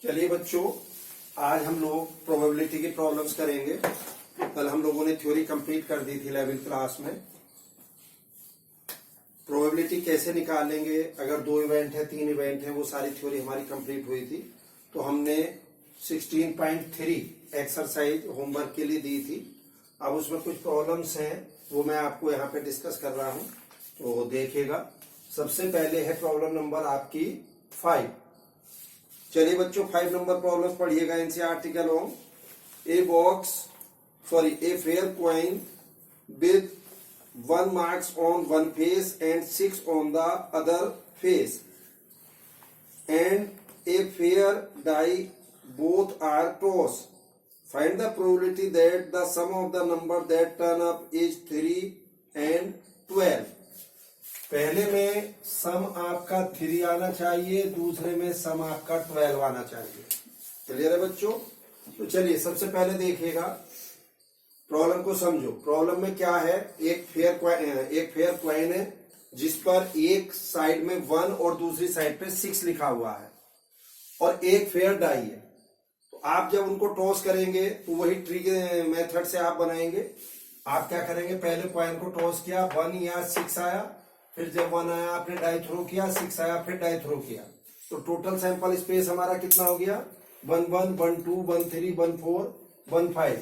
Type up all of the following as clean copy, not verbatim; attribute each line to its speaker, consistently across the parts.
Speaker 1: चलिए बच्चों, आज हम लोग प्रोबेबिलिटी की प्रॉब्लम्स करेंगे। कल हम लोगों ने थ्योरी कंप्लीट कर दी थी 11th क्लास में। प्रोबेबिलिटी कैसे निकालेंगे, अगर 2 इवेंट है 3 इवेंट है, वो सारी थ्योरी हमारी कंप्लीट हुई थी। तो हमने 16.3 एक्सरसाइज होमवर्क के लिए दी थी। अब उसमें कुछ प्रॉब्लम्स हैं, वो मैं आपको यहाँ पे डिस्कस कर रहा हूँ, तो देखिएगा। सबसे पहले है प्रॉब्लम नंबर आपकी 5। चलिए बच्चों, 5 नंबर प्रॉब्लम पढ़िएगा एनसीईआरटी के along. A fair coin with 1 marks on one face and 6 on the other face, and a fair die, both are tossed. Find the probability that the sum of the number that turn up is 3 and 12. पहले में सम आपका 3 आना चाहिए, दूसरे में सम आपका 12 आना चाहिए। क्लियर है बच्चों? तो चलिए सबसे पहले देखिएगा, प्रॉब्लम को समझो। प्रॉब्लम में क्या है, एक फेयर क्वाइन है जिस पर एक साइड में 1 और दूसरी साइड पे 6 लिखा हुआ है, और एक फेयर डाई है। तो आप जब उनको टॉस करेंगे तो वही ट्री के मेथड से आप बनाएंगे। आप क्या करेंगे, पहले क्वाइन को टॉस किया, 1 या 6 आया, फिर जब 1 आया आपने डाई थ्रो किया, 6 आया फिर डाई थ्रो किया। तो टोटल सैंपल स्पेस हमारा कितना हो गया, 1 1 1 2 1 3 1 4 1 5।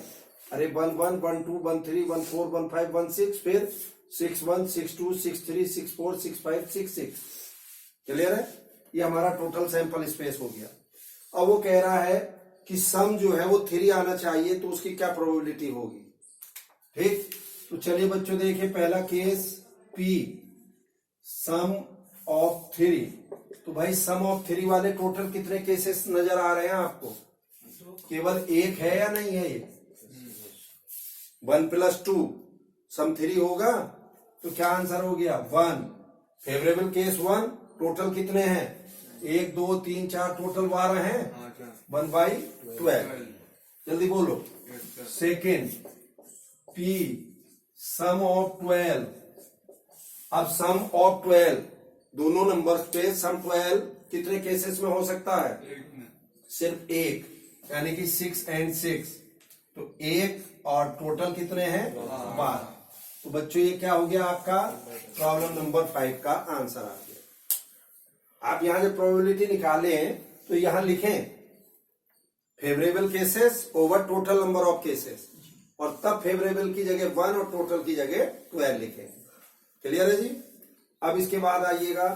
Speaker 1: अरे 1 1 1 2 1 3 1 4 1 5 1 6, फिर 6 1 6 2 6 3 6 4 6 5 6 6। क्लियर है? ये हमारा टोटल सैंपल स्पेस हो गया। अब वो कह रहा है कि सम जो है वो 3 आना चाहिए, तो उसकी क्या प्रोबेबिलिटी होगी। ठीक, तो चलिए बच्चों देखिए, पहला केस P, सम ऑफ 3। तो भाई सम ऑफ 3 वाले टोटल कितने केसेस नजर आ रहे हैं आपको? केवल एक है या नहीं है? ये 1 + 2 सम 3 होगा, तो क्या आंसर हो गया 1। फेवरेबल केस 1, टोटल कितने हैं, 1 2 3 4, टोटल 12 हैं, 1/12। जल्दी बोलो। Second P, sum of 12। अब सम ऑफ 12 दोनों नंबर्स पे सम 12 कितने केसेस में हो सकता है? सिर्फ एक, यानी कि 6 and 6। तो एक और टोटल कितने हैं, 12। तो बच्चों ये क्या हो गया, आपका प्रॉब्लम नंबर 5 का आंसर आ गया। आप यहां जब प्रोबेबिलिटी निकाले तो यहां लिखें favourable cases over total number of cases, और तब फेवरेबल की जगह 1 और टोटल की जगह 12 लिखें। क्लियर है जी? अब इसके बाद आइएगा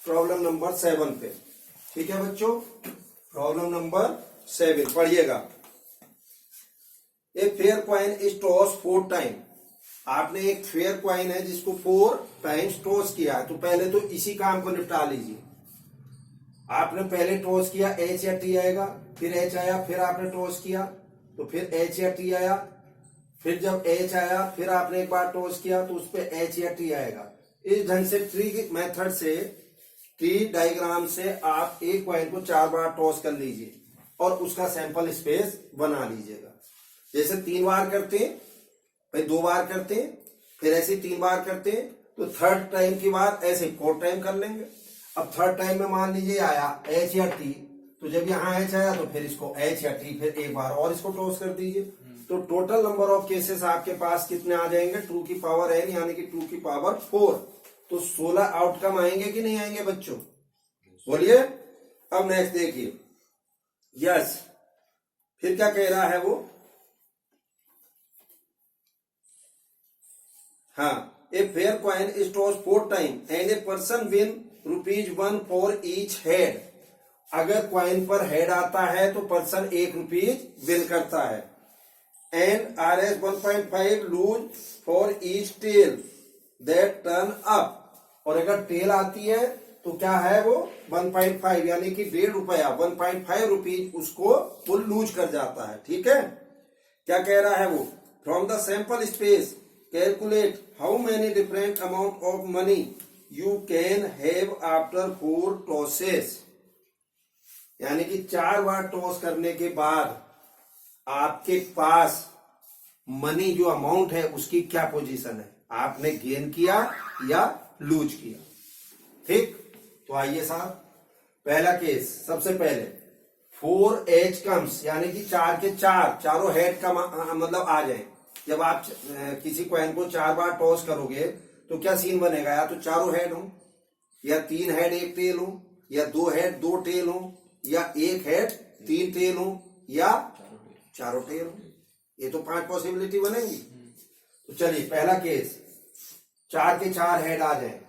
Speaker 1: प्रॉब्लम नंबर 7 पे। ठीक है बच्चों, प्रॉब्लम नंबर 7 पढ़िएगा। ए fair coin is toss 4 time. आपने एक फेयर क्वाइन है जिसको 4 टाइम्स टॉस किया है, तो पहले तो इसी काम को निपटा लीजिए। आपने पहले टॉस किया, H या T आएगा, फिर H आया, फिर आपने टॉस किया तो फिर H या T आया, फिर जब H आया फिर आपने एक बार टॉस किया तो उस पर H या T आएगा। इस ढंग से ट्री मेथड से, ट्री डायग्राम से आप एक क्वाइन को 4 बार टॉस कर लीजिए और उसका सैंपल स्पेस बना लीजिएगा। जैसे 3 बार करते हैं, फिर 2 बार करते हैं, फिर ऐसे 3 बार करते हैं, तो थर्ड टाइम के बाद ऐसे 4 टाइम कर लेंगे। अब थर्ड टाइम में मान लीजिए आया H या T, तो जब यहाँ H आया तो फिर इसको H या T, फिर एक बार और इसको टॉस कर दीजिए। तो टोटल नंबर ऑफ केसेस आपके पास कितने आ जाएंगे, 2 की पावर n, यानी कि 2 की पावर 4। तो 16 आउटकम आएंगे कि नहीं आएंगे बच्चों? बोलिए। अब नेक्स्ट देखिए, यस, फिर क्या कह रहा है वो, हाँ, a fair coin is toss 4 time and a person win ₹1 for each head. अगर क्वाइन पर हेड आता है तो पर्सन ₹1 विन करता है। And RS 1.5 lose for each tail that turn up. और अगर टेल आती है तो क्या है वो 1.5, यानी कि ₹1.5, 1.5 रुपीज उसको वो लूज कर जाता है। ठीक है, क्या कह रहा है वो, from the sample space calculate how many different amount of money you can have after 4 tosses. यानी कि 4 बार टॉस करने के बाद आपके पास मनी जो अमाउंट है उसकी क्या पोजीशन है, आपने गेन किया या लूज किया। ठीक, तो आइए साहब, पहला केस सबसे पहले 4h कम्स, यानी कि 4 के 4 चारों हेड का मतलब आ जाए। जब आप किसी कॉइन को 4 बार टॉस करोगे तो क्या सीन बनेगा, या तो चारों हेड हो, या 3 हेड 1 टेल हो, या 2 हेड 2 टेल हो, या 1 हेड 3 टेल हो, या चारों टेल हो। ये तो 5 पॉसिबिलिटी बनेंगी। तो चलिए पहला केस, 4 के 4 हेड आ जाए।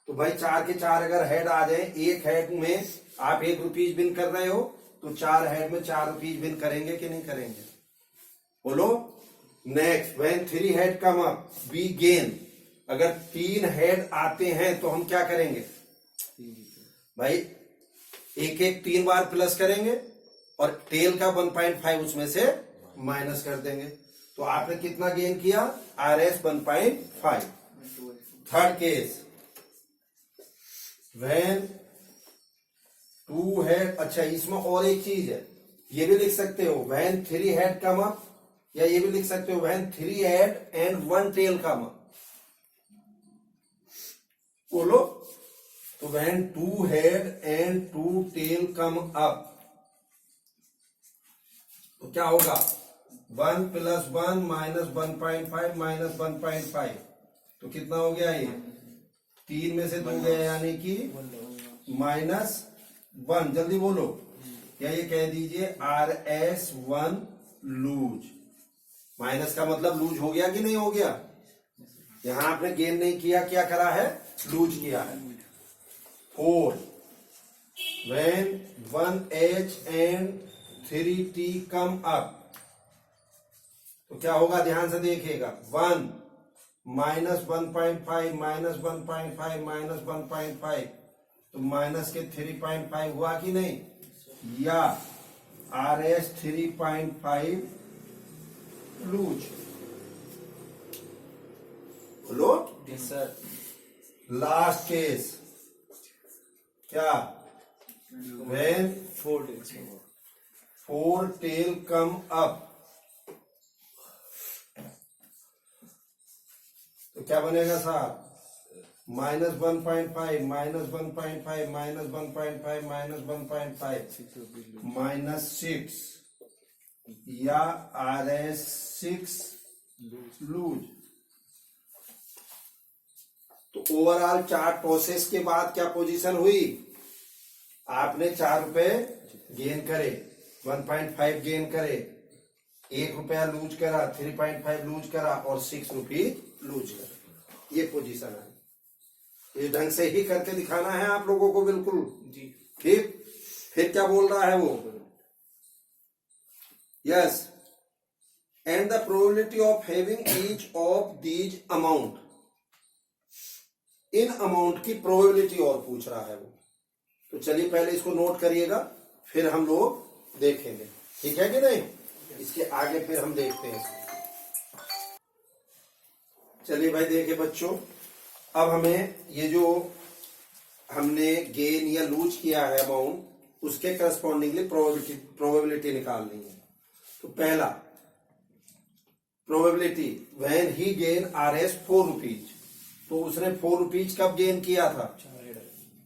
Speaker 1: तो भाई 4 के 4 अगर हेड आ जाए, एक हेड में आप 1 रुपीज विन कर रहे हो, तो 4 हेड में 4 रुपीज विन करेंगे कि नहीं करेंगे, बोलो। Next, when 3 head come up we gain. अगर 3 हेड आते हैं तो हम क्या करेंगे भाई, एक एक 3 बार प्लस करेंगे और टेल का 1.5 उसमें से माइनस कर देंगे। तो आपने कितना गेन किया, RS 1.5। Third case, when 2 head, अच्छा इसमें और एक चीज है, ये भी लिख सकते हो व्हेन 3 हेड कम अप, या ये भी लिख सकते हो when 3 head and 1 tail come up. बोलो। तो when 2 head and 2 tail come up, तो क्या होगा, 1 + 1 - 1.5 - 1.5, तो कितना हो गया ये, 3 में से 2 गया, यानी कि -1। जल्दी बोलो, या ये कह दीजिए RS1 लूज। माइनस का मतलब लूज हो गया कि नहीं हो गया, यहां आपने गेन नहीं किया, क्या करा है, लूज किया है। 4, when 1H and 3T come up, तो क्या होगा, ध्यान से देखिएगा, 1 - 1.5 - 1.5 - 1.5, तो माइनस के 3.5 हुआ कि नहीं, या RS 3.5 लूज। बोलो।
Speaker 2: Yes sir.
Speaker 1: लास्ट केस क्या, व्हेन 4 टेल कम अप, तो क्या बनेगा साहब, -1.5 - 1.5 - 1.5 -1.5 -6, या RS 6 लूज। तो ओवरऑल 4 टॉसेस के बाद क्या पोजीशन हुई, आपने 4 रुपए गेन करे, 1.5 गेन करे, 1 रुपया लूज करा, 3.5 लूज करा, और 6 रुपीज लूज करा। ये पोजीशन है। इस ढंग से ही करके दिखाना है आप लोगों को, बिल्कुल
Speaker 2: जी।
Speaker 1: ठीक। फिर क्या बोल रहा है वो, yes, and the probability of having each of these amount, in amount की प्रोबेबिलिटी और पूछ रहा है वो। तो चलिए पहले इसको नोट करिएगा, फिर हम लोग देखेंगे, ठीक है कि नहीं, इसके आगे फिर हम देखते हैं। चलिए भाई देखिए बच्चों, अब हमें ये जो हमने गेन या लूज किया है अमाउंट, उसके करस्पॉन्डिंगली प्रोबेबिलिटी निकालनी है। तो पहला probability, when he gain RS 4 rupees, तो उसने 4 रुपीज कब गेन किया था,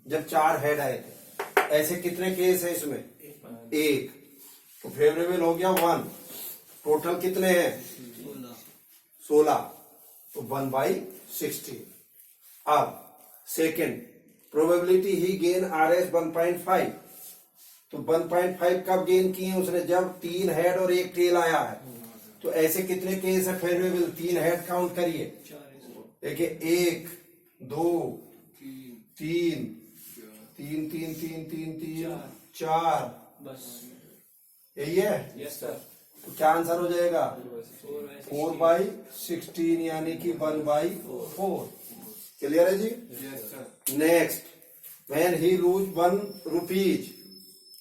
Speaker 1: जब 4 हेड आए थे। ऐसे कितने केस है इसमें, एक, तो फेवरेबल हो गया 1, टोटल कितने हैं 16, तो 1/16। अब सेकेंड प्रोबेबिलिटी ही गेन RS 1.5, तो 1.5 कब गेन किए उसने, जब 3 हेड और 1 टेल आया है। तो ऐसे कितने केस है फेवरेबल, 3 हेड काउंट करिए, देखिए 1 2 3 3 3 3 3 3 4,
Speaker 2: बस
Speaker 1: यही है।
Speaker 2: Yes sir.
Speaker 1: तो क्या आंसर हो जाएगा, 4/16, यानी कि 1/4। क्लियर है जी।
Speaker 2: Yes sir.
Speaker 1: Next, when he lose 1 rupees,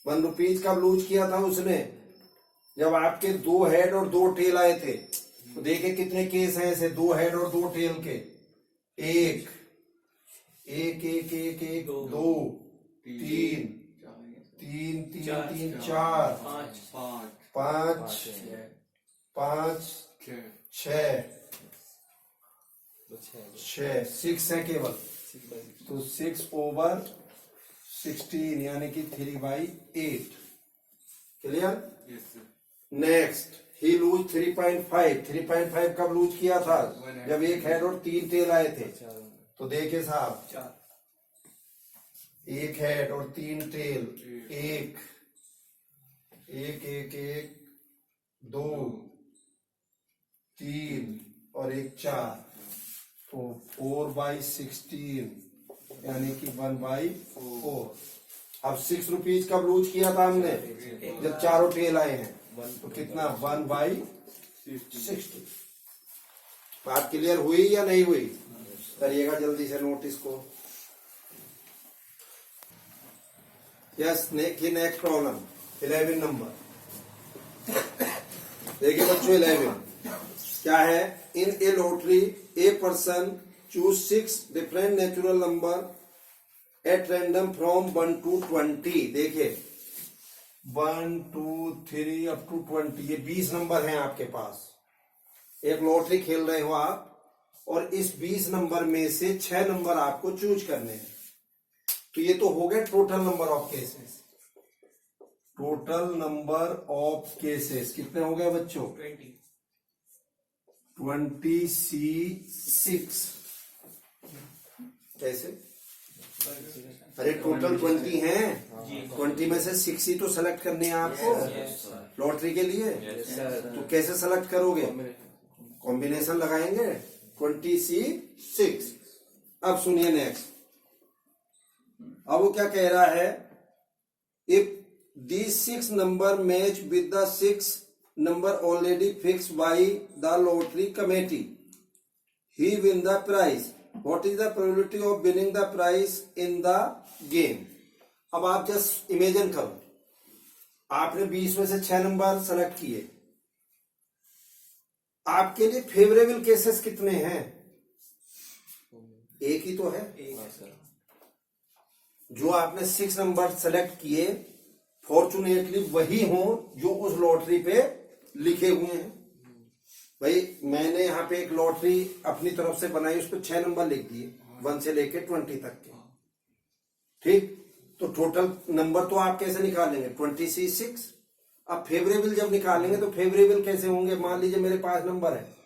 Speaker 1: 1 rupees कब लूज किया था उसने, जब आपके 2 हेड और 2 टेल आए थे। तो देखिए कितने केस हैं ऐसे 2 हेड और 2 टेल के, 1 1 1 1 1 2 3 3 3 3 4 5 5 6 6 है केवल, तो 6/16, यानी कि 3/8। क्लियर?
Speaker 2: Yes, sir.
Speaker 1: नेक्स्ट ही लूज 3.5 3.5 कब लूज किया था? जब एक हेड और 3 टेल आए थे। तो देखिए साहब, एक हेड और 3 टेल, एक एक एक एक 2 3 और एक 4, तो 4/16 यानी कि 1/4। अब 6 रुपीज कब लूज किया था हमने? जब चारों टेल आए हैं। तो कितना? 1/60। बात क्लियर हुई या नहीं हुई? करिएगा जल्दी से नोटिस को। Yes, next problem 11 number. देखिए बच्चों, 11 क्या है? In a lottery a person choose 6 different natural number at random from 1 to 20। देखिए 1 2 3 अप टू 20, ये 20 नंबर हैं आपके पास। एक लॉटरी खेल रहे हो आप, और इस 20 नंबर में से 6 नंबर आपको चूज करने हैं। तो ये तो हो गए total number of cases. Total number of cases कितने हो गए बच्चों? 26। कैसे? अरे टोटल 20 हैं, 20 में से 6 ही तो सेलेक्ट करने हैं आपको लॉटरी के लिए। तो कैसे सेलेक्ट करोगे? कॉम्बिनेशन लगाएंगे। 26। अब सुनिए नेक्स्ट। अब वो क्या कह रहा है? If these 6 number match with the 6 number already fixed by the lottery committee, he win the prize. What is the probability of winning the prize in the game? अब आप जस्ट इमेजिन करो, आपने 20 में से 6 नंबर सेलेक्ट किए। आपके लिए favourable cases कितने हैं? एक ही तो है। जो आपने 6 नंबर सेलेक्ट किए, फॉर्चुनेटली वही हो जो उस लॉटरी पे लिखे हुए हैं। भाई मैंने यहाँ पे एक लॉटरी अपनी तरफ से बनाई, उस पर 6 नंबर लिख दिए 1 से लेके 20 तक के। ठीक, तो टोटल नंबर तो आप कैसे निकालेंगे? 26। अब फेवरेबल जब निकालेंगे तो फेवरेबल कैसे होंगे? मान लीजिए मेरे पास नंबर है,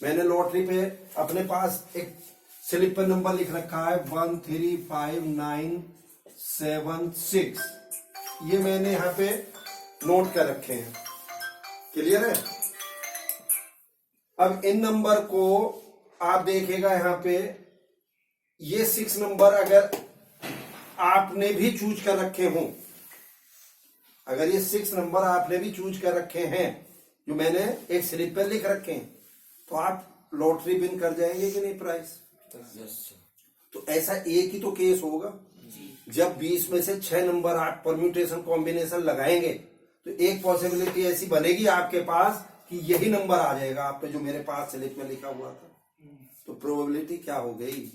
Speaker 1: मैंने लॉटरी पे अपने पास एक स्लिप पर नंबर लिख रखा है 1 3 5 9 7 6। ये मैंने यहाँ पे नोट कर रखे हैं। क्लियर है? अब इन नंबर को आप देखिएगा यहाँ पे, ये 6 नंबर अगर आपने भी चूज कर रखे हों, अगर ये 6 नंबर आपने भी चूज कर रखे हैं जो मैंने एक स्लिप पे लिख रखे हैं, तो आप लॉटरी विन कर जाएंगे कि नहीं प्राइस? तो ऐसा एक ही तो केस होगा जब 20 में से 6 नंबर आप परम्यूटेशन कॉम्बिनेशन लगाएंगे, तो एक पॉसिबिलिटी ऐसी बनेगी आपके पास कि यही नंबर आ जाएगा आप पे जो मेरे पास स्लिप में लिखा हुआ था। तो प्रोबेबिलिटी क्या हो गई?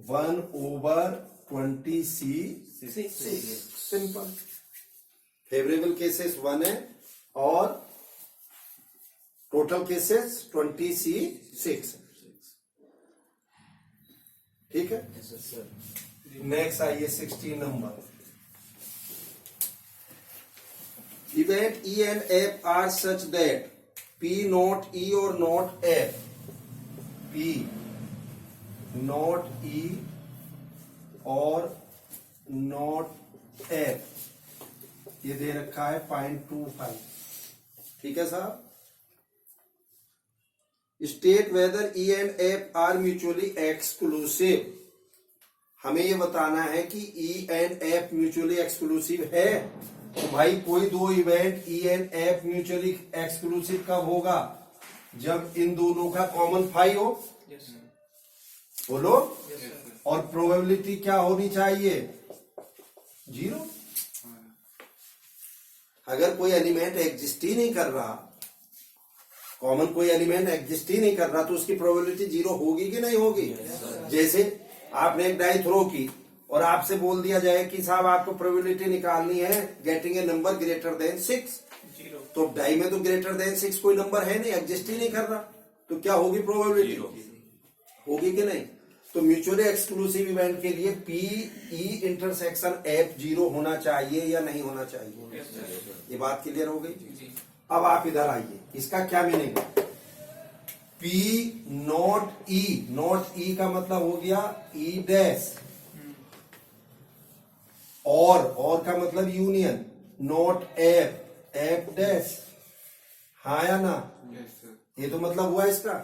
Speaker 1: 1/26। सिंपल। फेवरेबल केसेस 1 है और टोटल केसेस 26। ठीक है? नेक्स्ट आइए 16 number. Event E and F are such that P not E or not F, P not E और not F, ये दे रखा है 0.25। ठीक है साहब? State whether E and F are mutually exclusive। हमें ये बताना है कि E and F mutually exclusive है। तो भाई कोई दो event E and F mutually exclusive कब होगा? जब इन दोनों का कॉमन 5 हो। बोलो। और प्रोबेबिलिटी क्या होनी चाहिए? 0। अगर कोई एलिमेंट एग्जिस्ट ही नहीं कर रहा, कॉमन कोई एलिमेंट एग्जिस्ट ही नहीं कर रहा, तो उसकी प्रोबेबिलिटी 0 होगी कि नहीं होगी? जैसे आपने एक डाई थ्रो की और आपसे बोल दिया जाए कि साहब आपको प्रोबेबिलिटी निकालनी है getting a number greater than 6, तो डाई में तो ग्रेटर देन 6 कोई नंबर है नहीं, एग्जिस्ट ही नहीं कर रहा, तो क्या होगी प्रोबेबिलिटी? होगी कि नहीं? तो म्यूचुअली एक्सक्लूसिव इवेंट के लिए पी ई इंटरसेक्शन एफ 0 होना चाहिए या नहीं होना चाहिए?
Speaker 2: Yes sir.
Speaker 1: ये बात क्लियर हो गई।
Speaker 2: जी।
Speaker 1: अब आप इधर आइए, इसका क्या मीनिंग? पी नॉट ई का मतलब हो गया ई डैश, और का मतलब यूनियन, नॉट एफ डैश, हाँ या ना?
Speaker 2: Yes sir.
Speaker 1: ये तो मतलब हुआ इसका।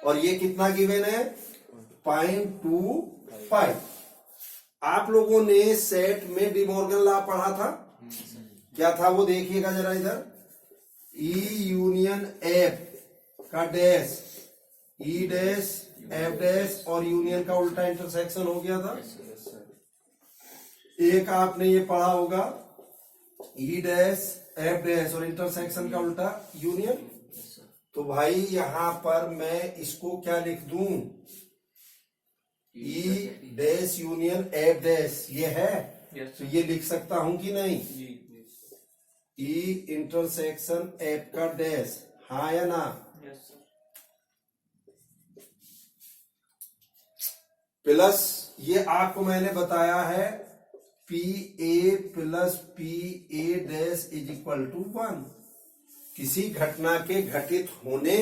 Speaker 1: और ये कितना गिवन है? 0.25। आप लोगों ने सेट में डिमॉर्गन लॉ पढ़ा था, क्या था वो देखिएगा जरा इधर। ई यूनियन एफ का डैश, ई डैश एफ डैश, और यूनियन का उल्टा इंटरसेक्शन हो गया था।
Speaker 2: Yes sir.
Speaker 1: एक आपने ये पढ़ा होगा, ई डैश एफ डैश और इंटरसेक्शन का उल्टा यूनियन। तो भाई यहां पर मैं इसको क्या लिख दूं? ई डैश यूनियन एफ डैश, ये है।
Speaker 2: यस
Speaker 1: तो ये लिख सकता हूं कि नहीं?
Speaker 2: जी।
Speaker 1: ई इंटरसेक्शन एफ का डैश, हाँ या ना?
Speaker 2: Yes sir.
Speaker 1: प्लस ये आपको मैंने बताया है P A plus P A dash is equal to 1। किसी घटना के घटित होने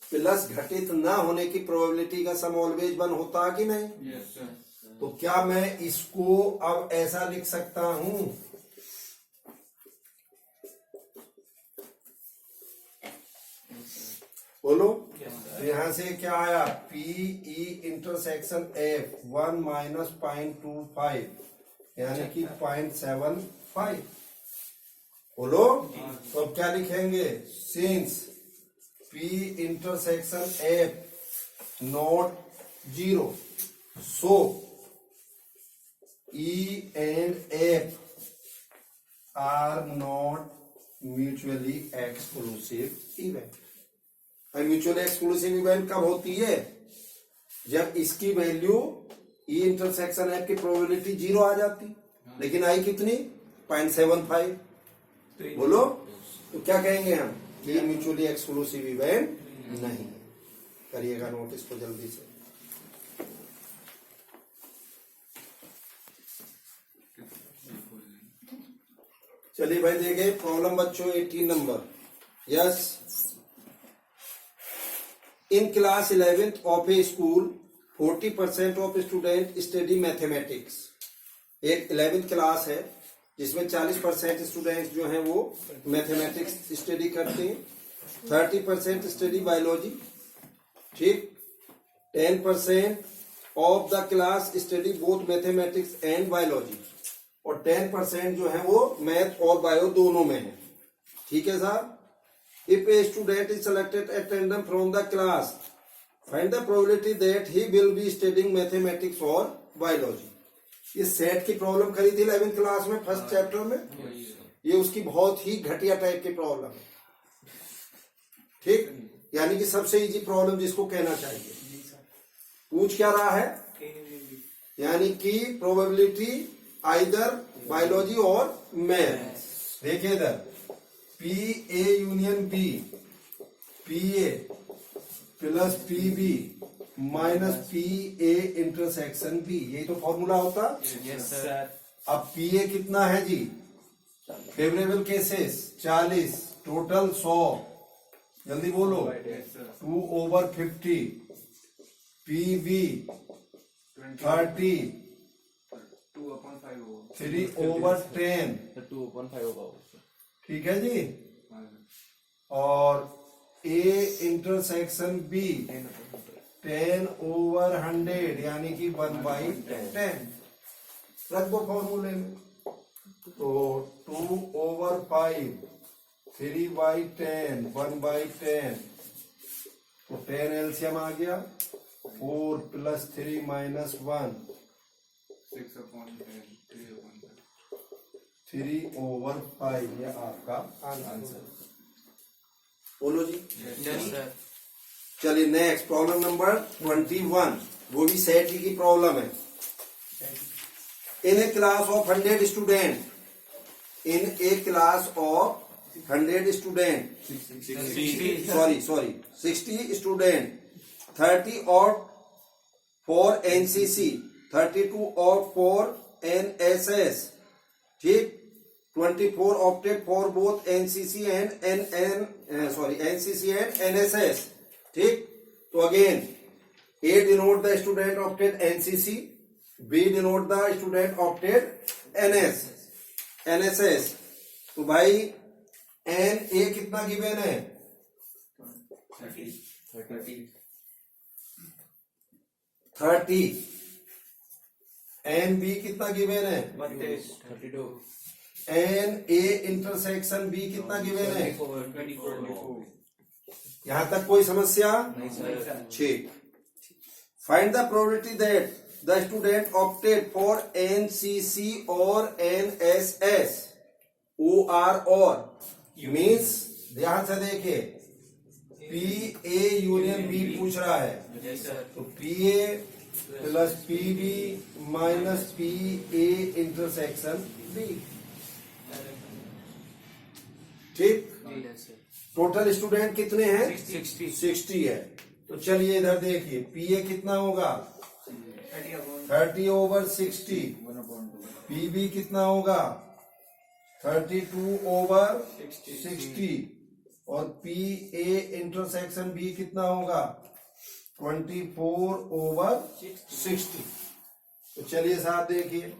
Speaker 1: प्लस घटित ना होने की प्रोबेबिलिटी का सम ऑलवेज 1 होता है कि नहीं?
Speaker 2: Yes sir.
Speaker 1: तो क्या मैं इसको अब ऐसा लिख सकता हूं? बोलो। तो यहां से क्या आया? P E intersection F 1 minus 0.25 यानी कि 0.75। बोलो। तो अब क्या लिखेंगे? Since P intersection F not 0, so E and F R not mutually exclusive event. Mutually exclusive event कब होती है? जब इसकी वैल्यू ई इंटरसेक्शन एफ की प्रोबेबिलिटी 0 आ जाती, लेकिन आई कितनी? 0.75। बोलो। तो क्या कहेंगे हम? कि ये म्यूचुअली एक्सक्लूसिव इवेंट नहीं है। करिएगा नोट इसको जल्दी से। चलिए भाई, देखे प्रॉब्लम बच्चों 18 number. Yes, in class 11th of A school 40% of student study mathematics. एक 11th क्लास है जिसमें 40% स्टूडेंट्स जो हैं वो मैथमेटिक्स स्टडी करते हैं, 30% स्टडी बायोलॉजी, ठीक, 10% of the class study both mathematics and biology, और 10% जो है वो मैथ और बायो दोनों में है। ठीक है साहब। If a student is selected at random from the class, find the probability that he will be studying mathematics or biology. ये सेट की प्रॉब्लम करी थी 11th क्लास में फर्स्ट चैप्टर में। ये उसकी बहुत ही घटिया टाइप की प्रॉब्लम है, ठीक, यानी कि सबसे इजी प्रॉब्लम जिसको कहना चाहिए। पूछ क्या रहा है? यानी कि प्रोबेबिलिटी आइदर बायोलॉजी और मैथ। देखिए इधर, P A union B, P A plus P B minus P A intersection B, यही तो फॉर्मूला होता।
Speaker 2: Yes sir.
Speaker 1: अब पी ए कितना है जी? फेवरेबल केसेस 40, टोटल 100, जल्दी बोलो। 2/50, पी बी 30, 3/10,
Speaker 2: 2/5 होगा।
Speaker 1: ठीक है जी। और ए इंटरसेक्शन बी 10/100 यानी कि 1/10 रख दो फॉर्मूले में। तो 2/5, 3/10, 1/10, तो 10 एलसीएम आ गया। 4 + 3 - 1, 3/5 ये आपका आंसर। बोलो जी।
Speaker 2: Yes sir.
Speaker 1: चलिए नेक्स्ट प्रॉब्लम नंबर 21, वो भी सेट ही की प्रॉब्लम है। In a class of 100 student, in a class of 100 student, sorry 60 student, 30 और for NCC, 32 opt for NSS, ठीक, 24 opted for both NCC and NCC and NSS, ठीक। तो again A denote the student opted NCC, B denote the student opted NSS। तो भाई NA कितना given है? 30। NB कितना given है?
Speaker 2: 32
Speaker 1: NA इंटरसेक्शन B कितना गिवन है?
Speaker 2: 24
Speaker 1: यहां तक कोई समस्या?
Speaker 2: नहीं सर।
Speaker 1: ठीक। Find the probability that the student opted for NCC और एनएसएस, OR और मीन्स ध्यान से देखिए, PA यूनियन B पूछ रहा है,
Speaker 2: यस सर।
Speaker 1: तो PA plus PB minus PA intersection B, ठीक।
Speaker 2: Yes sir.
Speaker 1: टोटल स्टूडेंट कितने हैं?
Speaker 2: 60
Speaker 1: है। तो चलिए इधर देखिए, PA कितना होगा? 30/60। PB कितना होगा? 32/60। और PA इंटरसेक्शन B कितना होगा? 24/60। तो चलिए साथ देखिए,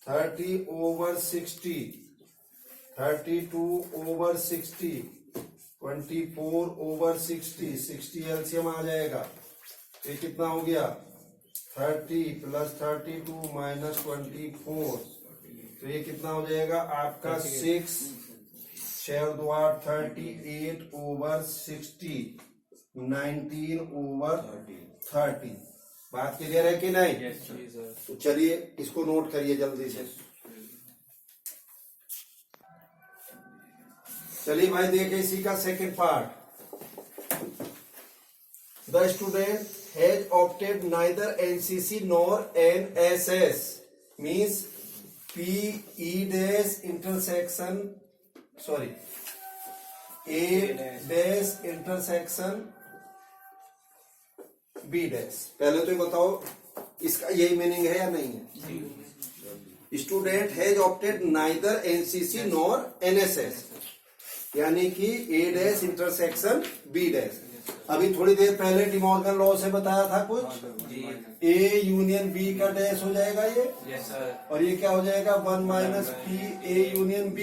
Speaker 1: 30/60, 32/60, 24/60, 60 एलसीएम आ जाएगा। ये कितना हो गया? 30 प्लस 32 माइनस 24, तो ये कितना हो जाएगा आपका? 6 6 38/60, 19/30। बात क्लियर है कि नहीं?
Speaker 2: Yes sir.
Speaker 1: तो चलिए इसको नोट करिए जल्दी से। चलिए भाई देखिए इसी का second part. The student has opted neither NCC nor NSS, means PE dash intersection A dash intersection B dash. पहले तो ये बताओ इसका यही मीनिंग है या नहीं है? Student has opted neither NCC nor NSS, यानी कि A dash intersection B dash. अभी थोड़ी देर पहले डिमॉर्गन लॉ से बताया था कुछ, A यूनियन B का डैश हो जाएगा ये,
Speaker 2: यस सर।
Speaker 1: और ये क्या हो जाएगा? 1 माइनस PA यूनियन B।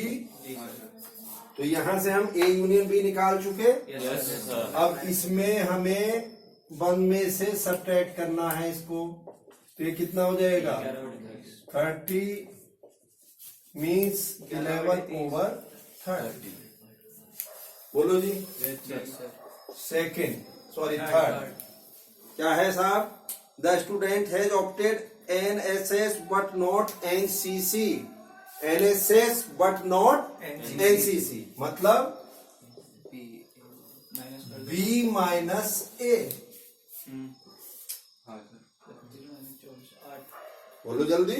Speaker 1: तो यहां से हम A यूनियन B निकाल चुके।
Speaker 2: Yes sir.
Speaker 1: अब इसमें हमें 1 में से सब्ट्रैक्ट करना है इसको, तो ये कितना हो जाएगा? 30 मीन्स 11/30। बोलो जी। सेकेंड थर्ड क्या है साहब? The student has opted NSS but not NCC, NSS but not NCC, मतलब B माइनस A। बोलो जल्दी।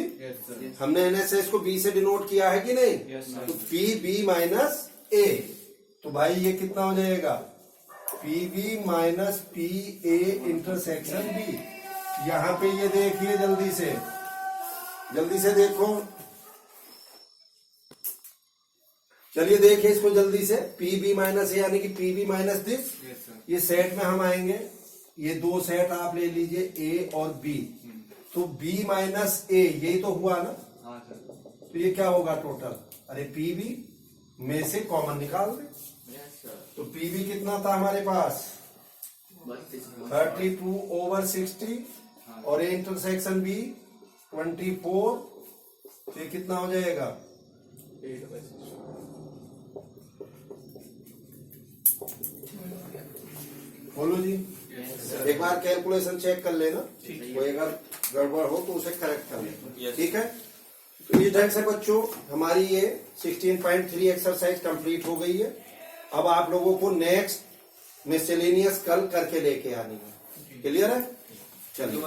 Speaker 1: हमने NSS को B से डिनोट किया है कि नहीं? तो PB माइनस A। तो भाई ये कितना हो जाएगा? PB minus PA intersection B। यहां पे ये देखिए जल्दी से देखो, चलिए देखिए इसको जल्दी से। PB माइनस A यानी कि PB माइनस दिस, ये सेट में हम आएंगे। ये दो सेट आप ले लीजिए A और B, तो B माइनस A यही तो हुआ ना? तो ये क्या होगा टोटल? अरे PB में से कॉमन निकाल दे। तो PB कितना था हमारे पास? 32/60 और इंटरसेक्शन B 24, तो ये कितना हो जाएगा? बोलो जी। एक बार कैलकुलेशन चेक कर लेना, कोई अगर गड़बड़ हो तो उसे करेक्ट कर लेना, ठीक है? तो इस ढंग से बच्चों हमारी ये 16.3 एक्सरसाइज कंप्लीट हो गई है। अब आप लोगों को नेक्स्ट मिसलेनियस कल करके लेके आनी है। क्लियर है? चलिए।